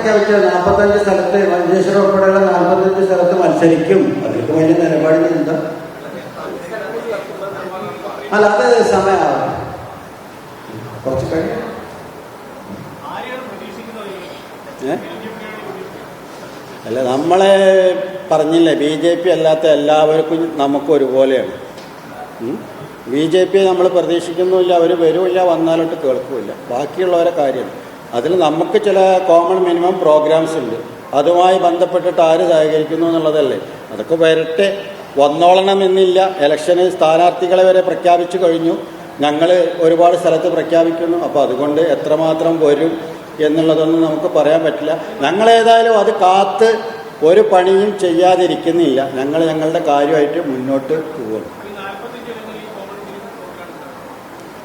പ്രഖ്യാപിച്ചത് 45 സ്ഥലത്ത് മഞ്ചേശ്വരം ഉൾപ്പെടെയുള്ള 45 സ്ഥലത്ത് മത്സരിക്കും. അതിലേക്ക് വലിയ നിലപാടിന് എന്താ? അല്ല, അത് സമയമാവും, കുറച്ച് കഴിഞ്ഞു. അല്ല, നമ്മളെ പറഞ്ഞില്ലേ, BJP അല്ലാത്ത എല്ലാവർക്കും നമുക്ക് ഒരുപോലെയാണ്. BJP നമ്മൾ പ്രതീക്ഷിക്കുന്നുമില്ല, അവർ വരുമില്ല, വന്നാലോട്ട് കേൾക്കുമില്ല. ബാക്കിയുള്ളവരെ കാര്യം അതിൽ നമുക്ക് ചില കോമൺ മിനിമം പ്രോഗ്രാംസ് ഉണ്ട്. അതുമായി ബന്ധപ്പെട്ടിട്ട് ആര് സഹകരിക്കുന്നു എന്നുള്ളതല്ലേ. അതൊക്കെ വരട്ടെ, വന്നോളണമെന്നില്ല. ഇലക്ഷന് സ്ഥാനാർത്ഥികളെ വരെ പ്രഖ്യാപിച്ചു കഴിഞ്ഞു. ഞങ്ങൾ ഒരുപാട് സ്ഥലത്ത് പ്രഖ്യാപിക്കുന്നു. അപ്പോൾ അതുകൊണ്ട് എത്രമാത്രം വരും എന്നുള്ളതൊന്നും നമുക്ക് പറയാൻ പറ്റില്ല. ഞങ്ങളേതായാലും അത് കാത്ത് ഒരു പണിയും ചെയ്യാതിരിക്കുന്നില്ല. ഞങ്ങൾ ഞങ്ങളുടെ കാര്യമായിട്ട് മുന്നോട്ട് പോകുന്നു.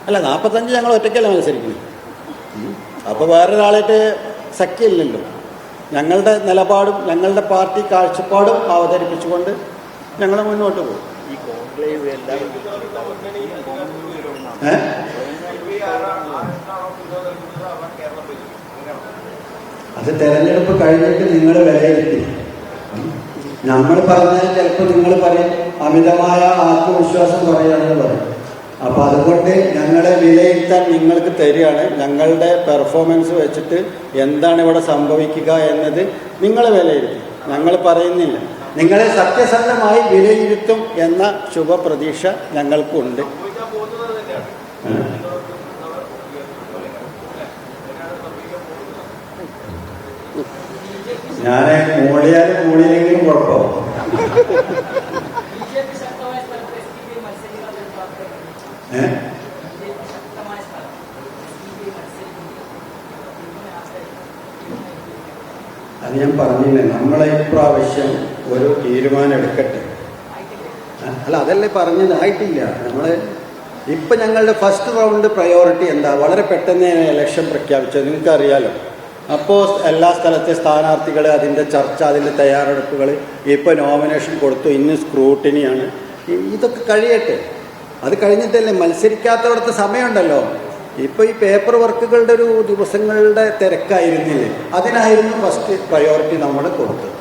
അല്ല, 45 ഞങ്ങൾ ഒറ്റയ്ക്കല്ല മത്സരിക്കുന്നു. അപ്പോൾ വേറൊരാളായിട്ട് സഖ്യമില്ലല്ലോ. ഞങ്ങളുടെ നിലപാടും ഞങ്ങളുടെ പാർട്ടി കാഴ്ചപ്പാടും അവതരിപ്പിച്ചുകൊണ്ട് ഞങ്ങൾ മുന്നോട്ട് പോകും. അത് തെരഞ്ഞെടുപ്പ് കഴിഞ്ഞിട്ട് നിങ്ങൾ വിലയിരുത്തി. നമ്മൾ പറഞ്ഞാൽ ചിലപ്പോൾ നിങ്ങൾ പറയും അമിതമായ ആത്മവിശ്വാസം പറയുകയാണെന്ന് പറയും. അപ്പോൾ അതുകൊണ്ട് ഞങ്ങളെ വിലയിരുത്താൻ നിങ്ങൾക്ക് തരികയാണ്. ഞങ്ങളുടെ പെർഫോമൻസ് വെച്ചിട്ട് എന്താണ് ഇവിടെ സംഭവിക്കുക എന്നത് നിങ്ങൾ വിലയിരുത്തും. ഞങ്ങൾ പറയുന്നില്ല, നിങ്ങളെ സത്യസന്ധമായി വിലയിരുത്തും എന്ന ശുഭപ്രതീക്ഷ ഞങ്ങൾക്കുണ്ട്. ഞാൻ മൂളിയാലും മൂളിയില്ലെങ്കിലും കുഴപ്പമാവും. അത് ഞാൻ പറഞ്ഞില്ലേ, നമ്മളെ ഇപ്രാവശ്യം ഒരു തീരുമാനം എടുക്കട്ടെ. അല്ല, അതല്ലേ പറഞ്ഞത്, ആയിട്ടില്ല. ഇപ്പം ഞങ്ങളുടെ ഫസ്റ്റ് റൗണ്ട് പ്രയോറിറ്റി എന്താ? വളരെ പെട്ടെന്ന് ഇലക്ഷൻ പ്രഖ്യാപിച്ചത് നിങ്ങൾക്കറിയാലോ. അപ്പോൾ എല്ലാ സ്ഥലത്തെ സ്ഥാനാർത്ഥികൾ, അതിൻ്റെ ചർച്ച, അതിൻ്റെ തയ്യാറെടുപ്പുകൾ, ഇപ്പോൾ നോമിനേഷൻ കൊടുത്തു, ഇന്ന് സ്ക്രൂട്ടിനിയാണ്. ഇതൊക്കെ കഴിയട്ടെ. അത് കഴിഞ്ഞിട്ടല്ലേ മത്സരിക്കാത്തവിടുത്തെ സമയമുണ്ടല്ലോ. ഇപ്പോൾ ഈ പേപ്പർ വർക്കുകളുടെ ഒരു ദിവസങ്ങളുടെ തിരക്കായിരുന്നില്ലേ, അതിനായിരുന്നു ഫസ്റ്റ് പ്രയോറിറ്റി നമ്മൾ കൊടുത്തത്.